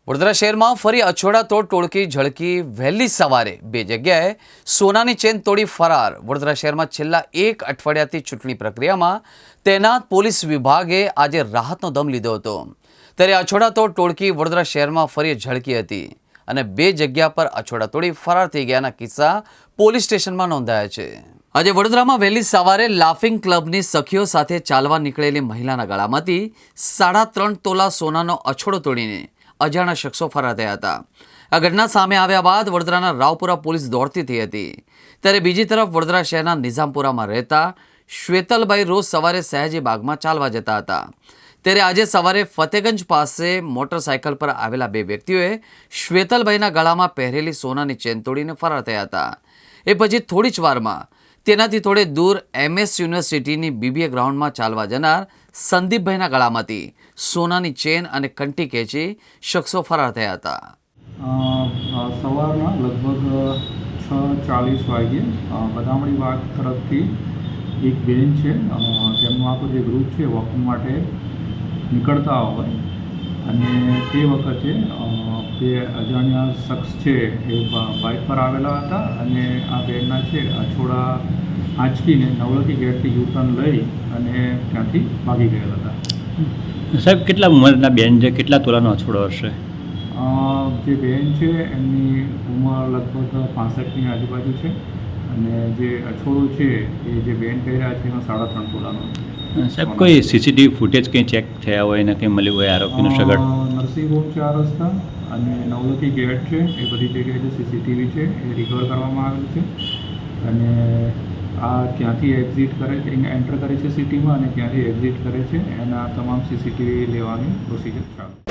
વડોદરા શહેરમાં ફરી અછોડાતોડ ટોળકી ઝળકી વહેલી સવારે બે જગ્યાએ સોનાની ચેન તોડી ફરાર। વડોદરા શહેરમાં છેલ્લા એક અઠવાડિયાથી ચૂંટણી પ્રક્રિયામાં તૈનાત પોલીસ વિભાગે આજે રાહતનો દમ લીધો હતો, ત્યારે અછોડાતોડ ટોળકી વડોદરા શહેરમાં ફરી ઝળકી હતી અને બે જગ્યા પર અછોડા તોડી ફરાર થઈ ગયાના કિસ્સા પોલીસ સ્ટેશનમાં નોંધાયા છે। આજે વડોદરામાં વહેલી સવારે લાફિંગ ક્લબની સખીઓ સાથે ચાલવા નીકળેલી મહિલાના ગળામાંથી 3.5 તોલા સોનાનો અછોડો તોડીને અજાણ્યા શખ્સો ફરાર થયા હતા। આ ઘટના સામે આવ્યા બાદ વડોદરાના રાવપુરા પોલીસ દોડતી થઈ હતી, ત્યારે બીજી તરફ વડોદરા શહેરના નિઝામપુરામાં રહેતા શ્વેતલભાઈ રોજ સવારે સયાજી બાગમાં ચાલવા જતા હતા, ત્યારે આજે સવારે ફતેગંજ પાસે મોટરસાયકલ પર આવેલા બે વ્યક્તિઓએ શ્વેતલભાઈના ગળામાં પહેરેલી સોનાની ચેન તોડીને ફરાર થયા હતા। એ પછી થોડી જ વારમાં તેનાથી થોડે દૂર MS યુનિવર્સિટીની BBA ગ્રાઉન્ડમાં ચાલવા જનાર સંદીપભાઈના ગળામાંથી સોનાની ચેન અને કંઠી ખેંચી શખ્સો ફરાર થયા હતા। સવારના લગભગ 6:40 વાગ્યે બદામડી બાગ તરફથી એક બેન છે, તેમનું આખું જે ગ્રુપ છે વોકિંગ માટે નીકળતા હોય અને તે વખતે બે અજાણ્યા શખ્સ છે એ બાઇક પર આવેલા હતા અને આ બેનના છે અછોડા આંચકીને નવલખી ગેટથી યુટર્ન લઈ અને ત્યાંથી ભાગી ગયેલા હતા। સાહેબ, કેટલા ઉંમરના બેન છે? કેટલા તોલાનો અછોડો હશે? જે બેન છે એમની ઉંમર લગભગ 65ની આજુબાજુ છે અને જે અછોડો છે એ જે બેન પહેર્યા છે એનો 3.5 તોલાનો। સાહેબ, કોઈ CCTV ફૂટેજ કંઈ ચેક થયા હોય ને કંઈ મળ્યું હોય આરોપીનું સગડ? નરસિંહ હોમ 4 રસ્તા અને નવલખી ગેટ છે એ બધી જગ્યાએ જે CCTV છે એ રિકવર કરવામાં આવેલું છે અને આ ક્યાંથી એક્ઝિટ કરે છે, એન્ટર કરે છે સિટીમાં અને ક્યાંથી એક્ઝિટ કરે છે એના તમામ CCTV લેવાની પ્રોસિજર ચાલુ।